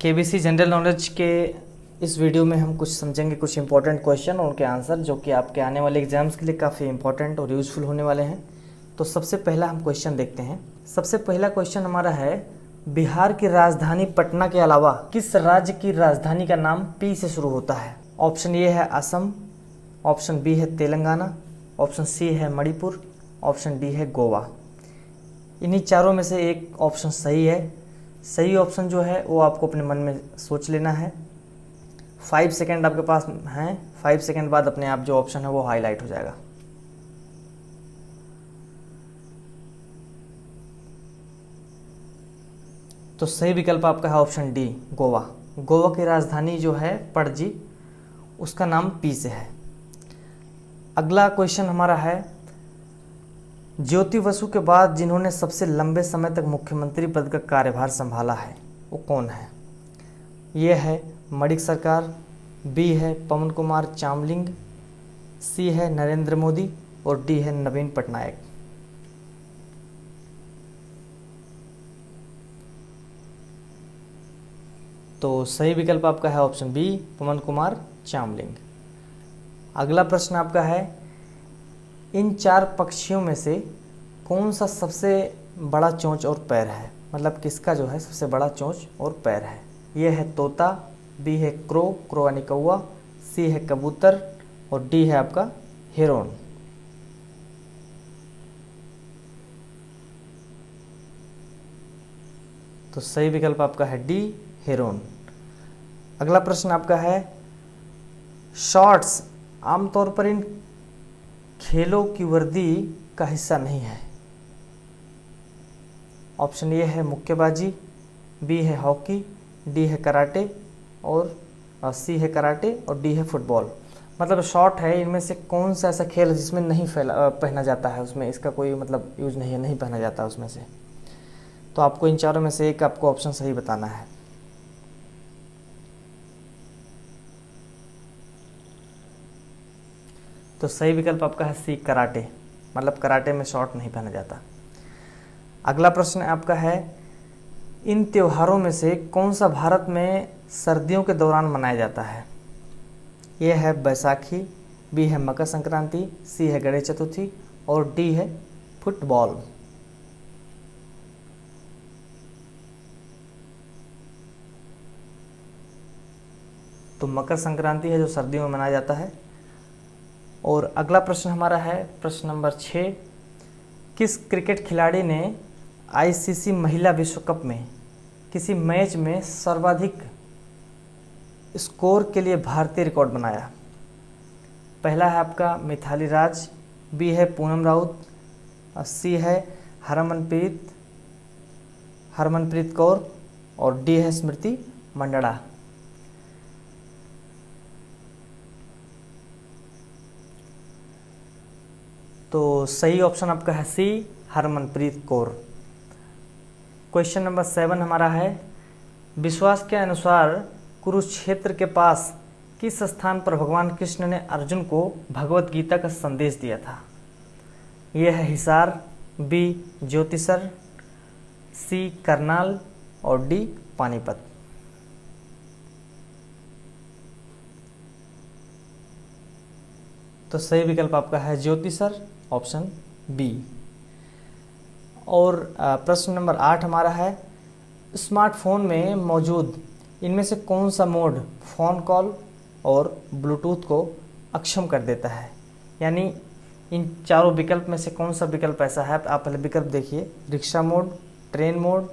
KBC general knowledge के इस video में हम कुछ समझेंगे, कुछ इंपॉर्टेंट क्वेश्चन और उनके आंसर जो कि आपके आने वाले एग्जाम्स के लिए काफ़ी इंपॉर्टेंट और यूज़फुल होने वाले हैं। तो सबसे पहला हम क्वेश्चन देखते हैं। सबसे पहला क्वेश्चन हमारा है, बिहार की राजधानी पटना के अलावा किस राज्य की राजधानी का नाम पी से शुरू होता है? ऑप्शन ए है असम, ऑप्शन बी है तेलंगाना, ऑप्शन सी है मणिपुर, ऑप्शन डी है गोवा। इन्हीं चारों में से एक ऑप्शन सही है। सही ऑप्शन जो है वो आपको अपने मन में सोच लेना है। 5 सेकेंड आपके पास हैं। 5 सेकेंड बाद अपने आप जो ऑप्शन है वो हाईलाइट हो जाएगा। तो सही विकल्प आपका है ऑप्शन डी, गोवा। गोवा की राजधानी जो है पणजी, उसका नाम पी से है। अगला क्वेश्चन हमारा है, ज्योति बसु के बाद जिन्होंने सबसे लंबे समय तक मुख्यमंत्री पद का कार्यभार संभाला है वो कौन है? ये है मणिक सरकार, बी है पवन कुमार चामलिंग, सी है नरेंद्र मोदी और डी है नवीन पटनायक। तो सही विकल्प आपका है ऑप्शन बी, पवन कुमार चामलिंग। अगला प्रश्न आपका है, इन चार पक्षियों में से कौन सा सबसे बड़ा चोंच और पैर है? मतलब किसका जो है सबसे बड़ा चोंच और पैर है? ये है तोता, बी है क्रो यानी कौवा, सी है कबूतर और डी है आपका हिरन। तो सही विकल्प आपका है डी, हिरन। अगला प्रश्न आपका है, शॉर्ट्स आमतौर पर इन खेलों की वर्दी का हिस्सा नहीं है। ऑप्शन ए है मुक्केबाजी, बी है हॉकी, डी है कराटे और सी है कराटे और डी है फुटबॉल। मतलब शॉर्ट है, इनमें से कौन सा ऐसा खेल है जिसमें नहीं पहना जाता है, उसमें इसका कोई मतलब यूज नहीं है, नहीं पहना जाता उसमें से। तो आपको इन चारों में से एक आपको ऑप्शन सही बताना है। तो सही विकल्प आपका है सी, कराटे। मतलब कराटे में शॉर्ट नहीं पहना जाता। अगला प्रश्न आपका है, इन त्योहारों में से कौन सा भारत में सर्दियों के दौरान मनाया जाता है? ये है बैसाखी, बी है मकर संक्रांति, सी है गणेश चतुर्थी और डी है फुटबॉल। तो मकर संक्रांति है जो सर्दियों में मनाया जाता है। और अगला प्रश्न हमारा है प्रश्न नंबर 6, किस क्रिकेट खिलाड़ी ने आईसीसी महिला विश्व कप में किसी मैच में सर्वाधिक स्कोर के लिए भारतीय रिकॉर्ड बनाया? पहला है आपका मिथाली राज, बी है पूनम राउत, सी है हरमनप्रीत कौर और डी है स्मृति मंडड़ा। तो सही ऑप्शन आपका है सी, हरमनप्रीत कौर। क्वेश्चन नंबर 7 हमारा है, विश्वास के अनुसार कुरुक्षेत्र के पास किस स्थान पर भगवान कृष्ण ने अर्जुन को भगवत गीता का संदेश दिया था? यह है हिसार, बी ज्योतिसर, सी करनाल और डी पानीपत। तो सही विकल्प आपका है ज्योतिसर, ऑप्शन बी। और प्रश्न नंबर 8 हमारा है, स्मार्टफोन में मौजूद इनमें से कौन सा मोड फ़ोन कॉल और ब्लूटूथ को अक्षम कर देता है? यानी इन चारों विकल्प में से कौन सा विकल्प ऐसा है? आप पहले विकल्प देखिए, रिक्शा मोड, ट्रेन मोड,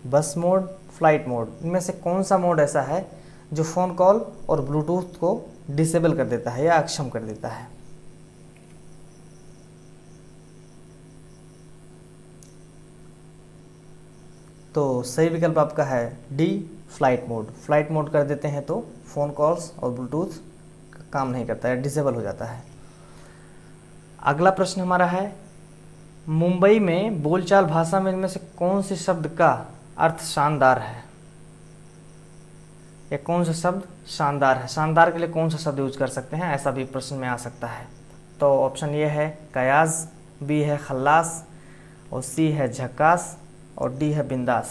बस मोड, फ्लाइट मोड। इनमें से कौन सा मोड ऐसा है जो फ़ोन कॉल और ब्लूटूथ को डिसेबल कर देता है या अक्षम कर देता है? तो सही विकल्प आपका है D, flight mode. Flight mode कर देते हैं तो फ़ोन कॉल्स और ब्लूटूथ काम नहीं करता है, डिसेबल हो जाता है। अगला प्रश्न हमारा है, मुंबई में बोलचाल भाषा में इनमें से कौन से शब्द का अर्थ शानदार है? या कौन सा शब्द शानदार है? शानदार के लिए कौन सा शब्द यूज कर सकते हैं, ऐसा भी प्रश्न में आ सकता है। तो ऑप्शन ये है कयास, बी है खल्लास और सी है झक्कास और डी है बिंदास।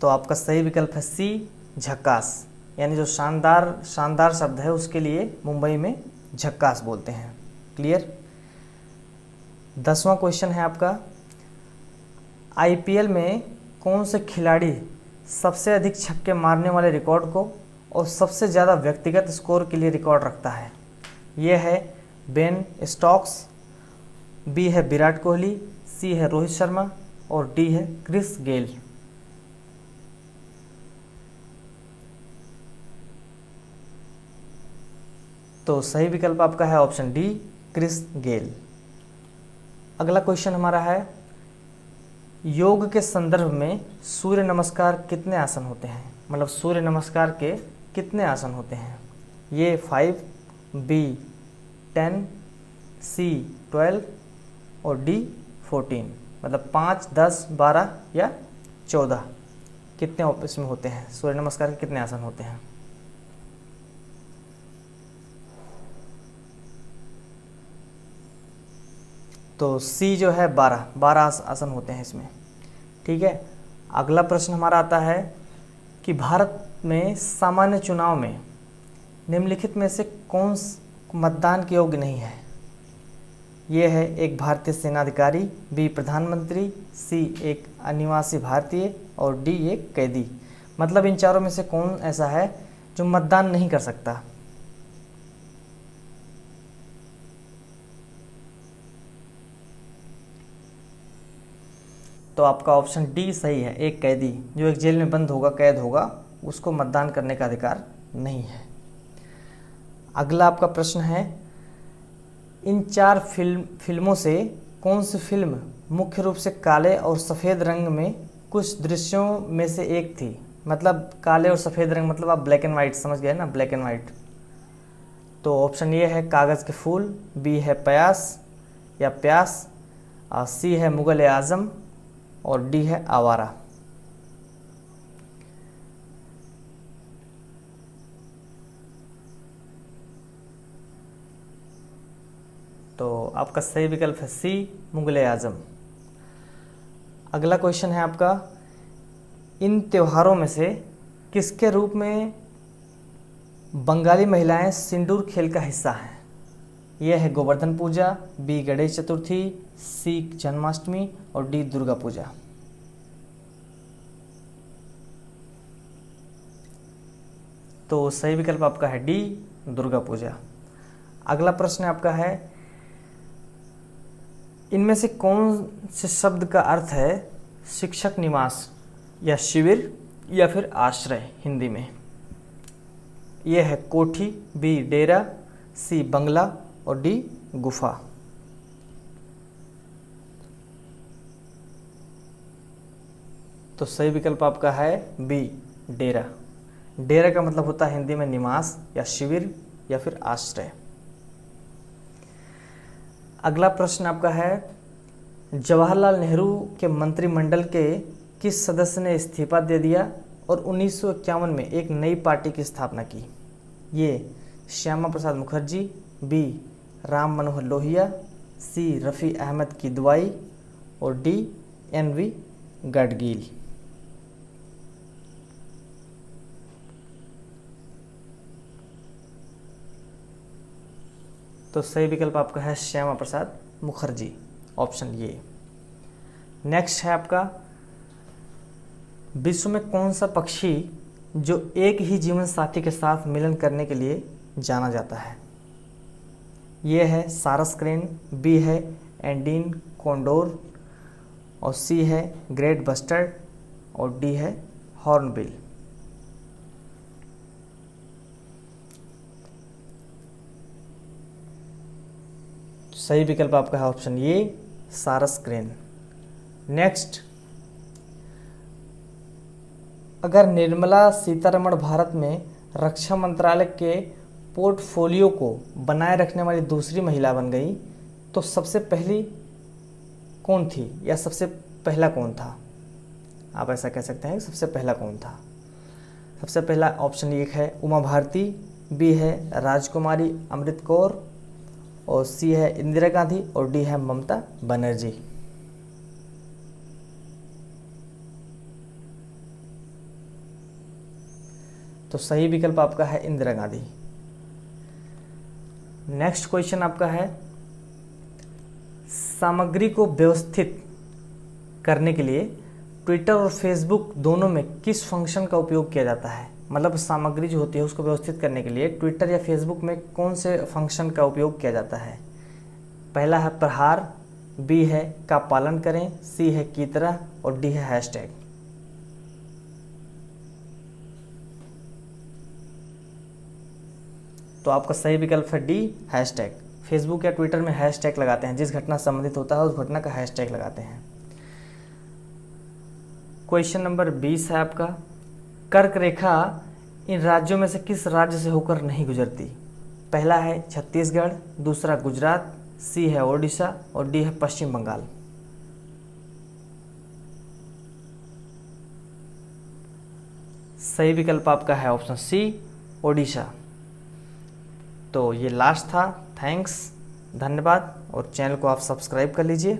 तो आपका सही विकल्प है सी, झक्कास। यानी जो शानदार शानदार शब्द है उसके लिए मुंबई में झक्कास बोलते हैं। क्लियर। 10वां क्वेश्चन है आपका, आईपीएल में कौन से खिलाड़ी सबसे अधिक छक्के मारने वाले रिकॉर्ड को और सबसे ज़्यादा व्यक्तिगत स्कोर के लिए रिकॉर्ड रखता है? ये है बेन स्टोक्स, बी है विराट कोहली, सी है रोहित शर्मा और डी है क्रिस गेल। तो सही विकल्प आपका है ऑप्शन डी, क्रिस गेल। अगला क्वेश्चन हमारा है, योग के संदर्भ में सूर्य नमस्कार कितने आसन होते हैं? मतलब सूर्य नमस्कार के कितने आसन होते हैं? ये 5, बी 10, सी 12 और डी 14। मतलब 5, 10, 12 या 14 कितने इसमें होते हैं? सूर्य नमस्कार के कितने आसन होते हैं? तो सी जो है 12 आसन होते हैं इसमें। ठीक है। अगला प्रश्न हमारा आता है कि भारत में सामान्य चुनाव में निम्नलिखित में से कौन मतदान के योग्य नहीं है? ये है एक भारतीय सेनाधिकारी, बी प्रधानमंत्री, सी एक अनिवासी भारतीय और डी एक कैदी। मतलब इन चारों में से कौन ऐसा है जो मतदान नहीं कर सकता? तो आपका ऑप्शन डी सही है, एक कैदी जो एक जेल में बंद होगा, कैद होगा, उसको मतदान करने का अधिकार नहीं है। अगला आपका प्रश्न है, इन 4 फिल्मों से कौन सी फिल्म मुख्य रूप से काले और सफ़ेद रंग में कुछ दृश्यों में से एक थी? मतलब काले और सफ़ेद रंग मतलब आप ब्लैक एंड वाइट समझ गए ना, ब्लैक एंड वाइट। तो ऑप्शन ए है कागज़ के फूल, बी है प्यास या प्यास, सी है मुगल ए आज़म और डी है आवारा। तो आपका सही विकल्प है सी, मुगल आजम। अगला क्वेश्चन है आपका, इन त्योहारों में से किसके रूप में बंगाली महिलाएं सिंदूर खेल का हिस्सा हैं? यह है गोवर्धन पूजा, बी गणेश चतुर्थी, सी जन्माष्टमी और डी दुर्गा पूजा। तो सही विकल्प आपका है डी, दुर्गा पूजा। अगला प्रश्न आपका है, इनमें से कौन से शब्द का अर्थ है शिक्षक निवास या शिविर या फिर आश्रय हिंदी में? यह है कोठी, बी डेरा, सी बंगला और डी गुफा। तो सही विकल्प आपका है बी, डेरा। डेरा का मतलब होता है हिंदी में निवास या शिविर या फिर आश्रय। अगला प्रश्न आपका है, जवाहरलाल नेहरू के मंत्रिमंडल के किस सदस्य ने इस्तीफा दे दिया और 1951 में एक नई पार्टी की स्थापना की? ये श्यामा प्रसाद मुखर्जी, बी राम मनोहर लोहिया, सी रफ़ी अहमद किदवाई और डी एन.वी. गडगिल। तो सही विकल्प आपका है श्यामा प्रसाद मुखर्जी, ऑप्शन ये। नेक्स्ट है आपका, विश्व में कौन सा पक्षी जो एक ही जीवन साथी के साथ मिलन करने के लिए जाना जाता है? ये है सारस क्रेन, बी है एंडीन कोंडोर और सी है ग्रेट बस्टर्ड और डी है हॉर्नबिल। सही विकल्प आपका है ऑप्शन ये, सारस क्रेन। नेक्स्ट, अगर निर्मला सीतारमण भारत में रक्षा मंत्रालय के पोर्टफोलियो को बनाए रखने वाली दूसरी महिला बन गई तो सबसे पहली कौन थी या सबसे पहला कौन था? आप ऐसा कह सकते हैं कि सबसे पहला कौन था। सबसे पहला ऑप्शन एक है उमा भारती, बी है राजकुमारी अमृत कौर और सी है इंदिरा गांधी और डी है ममता बनर्जी। तो सही विकल्प आपका है इंदिरा गांधी। नेक्स्ट क्वेश्चन आपका है, सामग्री को व्यवस्थित करने के लिए ट्विटर और फेसबुक दोनों में किस फंक्शन का उपयोग किया जाता है? मतलब सामग्री जो होती है उसको व्यवस्थित करने के लिए ट्विटर या फेसबुक में कौन से फंक्शन का उपयोग किया जाता है? पहला है प्रहार, बी है का पालन करें, सी है की तरह और डी है हैशटैग। तो आपका सही विकल्प है डी, हैशटैग। फेसबुक या ट्विटर में हैशटैग लगाते हैं, जिस घटना से संबंधित होता है उस घटना का हैशटैग लगाते हैं। क्वेश्चन नंबर 20 है आपका, कर्क रेखा इन राज्यों में से किस राज्य से होकर नहीं गुजरती? पहला है छत्तीसगढ़, दूसरा गुजरात, सी है ओडिशा और डी है पश्चिम बंगाल। सही विकल्प आपका है ऑप्शन सी, ओडिशा। तो ये लास्ट था। थैंक्स, धन्यवाद, और चैनल को आप सब्सक्राइब कर लीजिए।